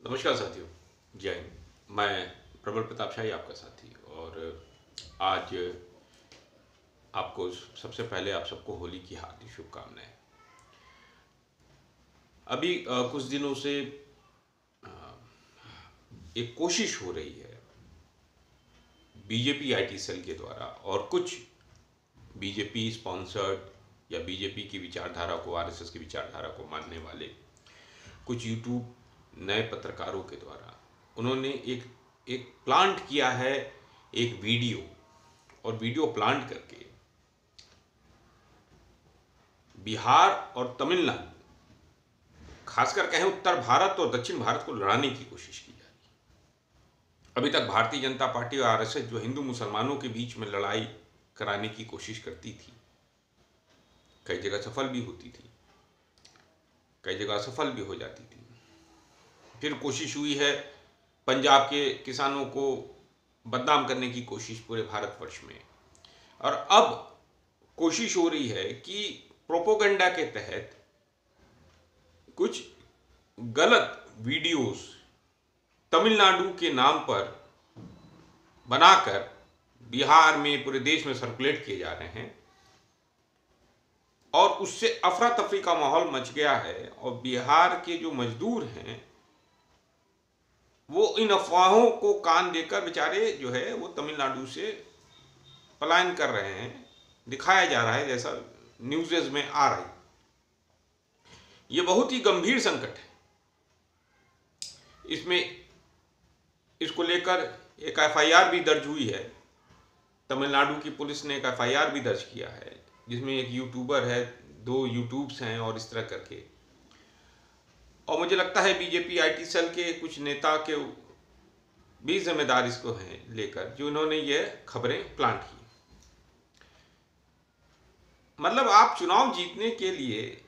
नमस्कार साथियों, जय हिंद। मैं प्रबल प्रताप शाही आपका साथी। और आज आपको सबसे पहले आप सबको होली की हार्दिक शुभकामनाएं। अभी कुछ दिनों से एक कोशिश हो रही है बीजेपी आईटी सेल के द्वारा और कुछ बीजेपी स्पॉन्सर्ड या बीजेपी की विचारधारा को, आरएसएस की विचारधारा को मानने वाले कुछ यूट्यूब नए पत्रकारों के द्वारा उन्होंने एक प्लांट किया है, एक वीडियो, और वीडियो प्लांट करके बिहार और तमिलनाडु, खासकर कहें उत्तर भारत और दक्षिण भारत को लड़ाने की कोशिश की जा रही है। अभी तक भारतीय जनता पार्टी और आरएसएस जो हिंदू मुसलमानों के बीच में लड़ाई कराने की कोशिश करती थी, कई जगह सफल भी होती थी, कई जगह असफल भी हो जाती थी। फिर कोशिश हुई है पंजाब के किसानों को बदनाम करने की कोशिश पूरे भारतवर्ष में, और अब कोशिश हो रही है कि प्रोपोगंडा के तहत कुछ गलत वीडियोस तमिलनाडु के नाम पर बनाकर बिहार में, पूरे देश में सर्कुलेट किए जा रहे हैं, और उससे अफरा तफरी का माहौल मच गया है। और बिहार के जो मजदूर हैं वो इन अफवाहों को कान देकर बेचारे जो है वो तमिलनाडु से पलायन कर रहे हैं, दिखाया जा रहा है जैसा न्यूज़ में आ रही। ये बहुत ही गंभीर संकट है। इसको लेकर एक एफआईआर भी दर्ज हुई है। तमिलनाडु की पुलिस ने एक एफआईआर भी दर्ज किया है, जिसमें एक यूट्यूबर है, 2 यूट्यूब्स हैं, और इस तरह करके। और मुझे लगता है बीजेपी आईटी सेल के कुछ नेता के भी जिम्मेदार इसको हैं लेकर, जो इन्होंने ये खबरें प्लांट की। मतलब आप चुनाव जीतने के लिए,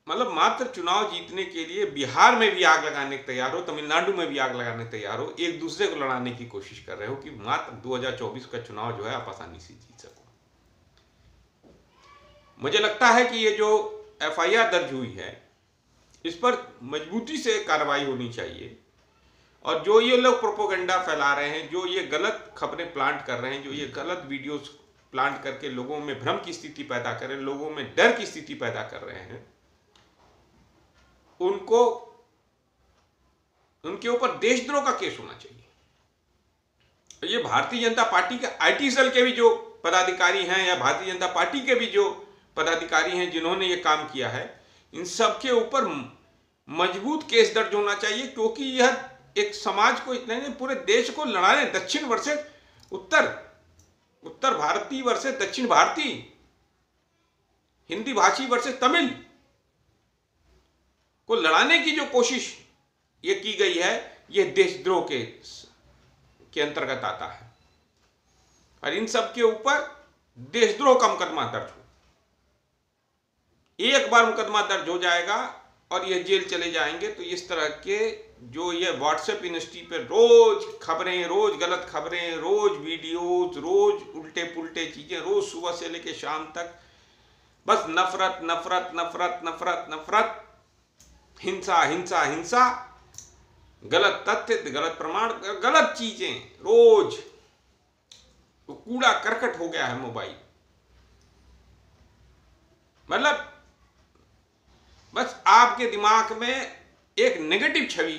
मतलब मात्र चुनाव जीतने के लिए बिहार में भी आग लगाने को तैयार हो, तमिलनाडु में भी आग लगाने को तैयार हो, एक दूसरे को लड़ाने की कोशिश कर रहे हो कि मात्र 2024 का चुनाव जो है आप आसानी से जीत सको। मुझे लगता है कि ये जो एफआईआर दर्ज हुई है इस पर मजबूती से कार्रवाई होनी चाहिए, और जो ये लोग प्रोपोगंडा फैला रहे हैं, जो ये गलत खबरें प्लांट कर रहे हैं, जो ये गलत वीडियोस प्लांट करके लोगों में भ्रम की स्थिति पैदा कर रहे हैं, लोगों में डर की स्थिति पैदा कर रहे हैं, उनके ऊपर देशद्रोह का केस होना चाहिए। ये भारतीय जनता पार्टी के आईटी सेल के भी जो पदाधिकारी हैं, या भारतीय जनता पार्टी के भी जो पदाधिकारी हैं जिन्होंने ये काम किया है, इन सब के ऊपर मजबूत केस दर्ज होना चाहिए, क्योंकि यह एक समाज को, इतने पूरे देश को लड़ाने, दक्षिण वर्सेस उत्तर भारतीय वर्सेस दक्षिण भारतीय, हिंदी भाषी वर्सेस तमिल को लड़ाने की जो कोशिश ये की गई है, ये देशद्रोह के अंतर्गत आता है। और इन सब के ऊपर देशद्रोह का मुकदमा दर्ज हो, एक बार मुकदमा दर्ज हो जाएगा और ये जेल चले जाएंगे, तो इस तरह के जो ये व्हाट्सएप यूनिवर्सिटी पे रोज खबरें, रोज गलत खबरें, रोज वीडियोज, रोज उल्टे पुल्टे चीजें, रोज सुबह से लेकर शाम तक बस नफरत नफरत नफरत नफरत नफरत, हिंसा हिंसा हिंसा, गलत तथ्य, गलत प्रमाण, गलत चीजें रोज, तो कूड़ा करकट हो गया है मोबाइल। मतलब बस आपके दिमाग में एक नेगेटिव छवि,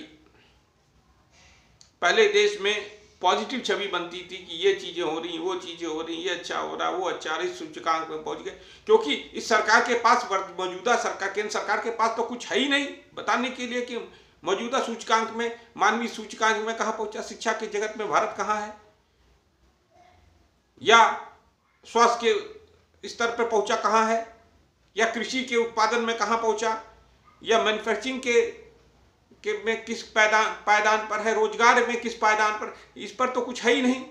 पहले देश में पॉजिटिव छवि बनती थी कि ये चीजें हो रही, वो चीजें हो रही, ये अच्छा हो रहा, वो अच्छा, इस सूचकांक में पहुंच गए, क्योंकि इस सरकार के पास, मौजूदा सरकार, केंद्र सरकार के पास तो कुछ है ही नहीं बताने के लिए कि मौजूदा सूचकांक में, मानवीय सूचकांक में कहां पहुंचा, शिक्षा के जगत में भारत कहां है, या स्वास्थ्य के स्तर पर पहुंचा कहां है, या कृषि के उत्पादन में कहां पहुंचा, या मैन्युफैक्चरिंग के में किस पायदान पर है, रोजगार में किस पायदान पर, इस पर तो कुछ है ही नहीं।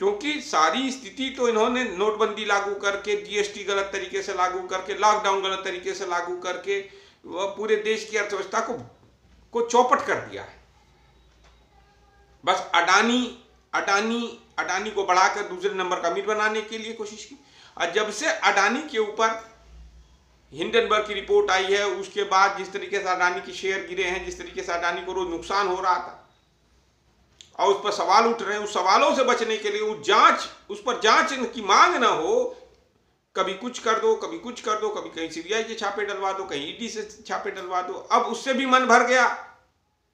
क्योंकि सारी स्थिति तो इन्होंने नोटबंदी लागू करके, जीएसटी गलत तरीके से लागू करके, लॉकडाउन गलत तरीके से लागू करके पूरे देश की अर्थव्यवस्था को चौपट कर दिया है। बस अडानी को बढ़ाकर दूसरे नंबर का अमीर बनाने के लिए कोशिश की। और जब से अडानी के ऊपर हिंडनबर्ग की रिपोर्ट आई है, उसके बाद जिस तरीके से अडानी के शेयर गिरे हैं, जिस तरीके से अडानी को रोज नुकसान हो रहा था और उस पर सवाल उठ रहे हैं, उस सवालों से बचने के लिए उस पर जांच की मांग ना हो, कभी कुछ कर दो, कभी कुछ कर दो, कभी कहीं सीबीआई के छापे डलवा दो, कहीं ईडी से छापे डलवा दो। अब उससे भी मन भर गया,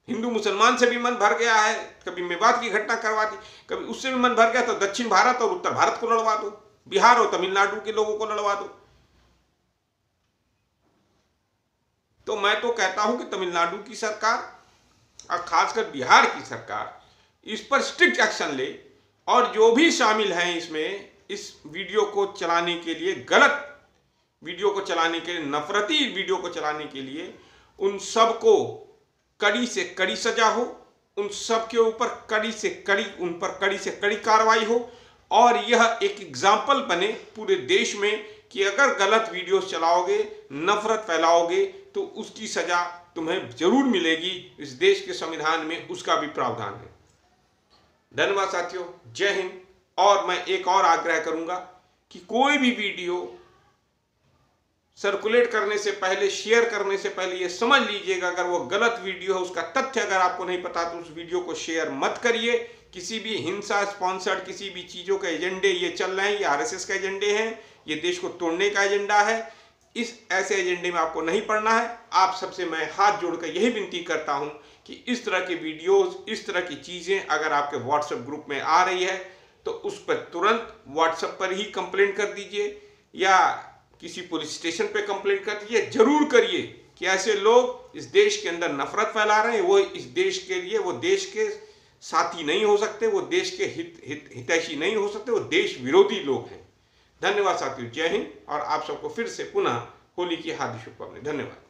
हिंदू मुसलमान से भी मन भर गया है, कभी मेवात की घटना करवा दी, कभी उससे भी मन भर गया तो दक्षिण भारत और उत्तर भारत को लड़वा दो, बिहार और तमिलनाडु के लोगों को लड़वा दो। तो मैं तो कहता हूं कि तमिलनाडु की सरकार और खासकर बिहार की सरकार इस पर स्ट्रिक्ट एक्शन ले, और जो भी शामिल हैं इसमें, इस वीडियो को चलाने के लिए, गलत वीडियो को चलाने के लिए, नफरती वीडियो को चलाने के लिए, उन सबको कड़ी से कड़ी सजा हो, उन सब के ऊपर कड़ी से कड़ी कार्रवाई हो, और यह एक एग्जाम्पल बने पूरे देश में कि अगर गलत वीडियो चलाओगे, नफरत फैलाओगे, तो उसकी सजा तुम्हें जरूर मिलेगी। इस देश के संविधान में उसका भी प्रावधान है। धन्यवाद साथियों, जय हिंद। और मैं एक और आग्रह करूंगा कि कोई भी वीडियो सर्कुलेट करने से पहले, शेयर करने से पहले ये समझ लीजिएगा, अगर वो गलत वीडियो है, उसका तथ्य अगर आपको नहीं पता तो उस वीडियो को शेयर मत करिए। किसी भी हिंसा स्पॉन्सर्ड किसी भी चीजों के एजेंडे ये चल रहे हैं, ये आरएसएस के एजेंडे हैं, ये देश को तोड़ने का एजेंडा है, इस ऐसे एजेंडे में आपको नहीं पड़ना है। आप सबसे मैं हाथ जोड़कर यही विनती करता हूं कि इस तरह के वीडियोस, इस तरह की चीजें अगर आपके व्हाट्सएप ग्रुप में आ रही है तो उस पर तुरंत व्हाट्सएप पर ही कंप्लेंट कर दीजिए, या किसी पुलिस स्टेशन पे कंप्लेंट कर दीजिए। जरूर करिए कि ऐसे लोग इस देश के अंदर नफरत फैला रहे हैं, वो इस देश के लिए, वो देश के साथी नहीं हो सकते, वो देश के हितैषी नहीं हो सकते, वो देश विरोधी लोग हैं। धन्यवाद साथियों, जय हिंद। और आप सबको फिर से पुनः होली की हार्दिक शुभकामनाएं। धन्यवाद।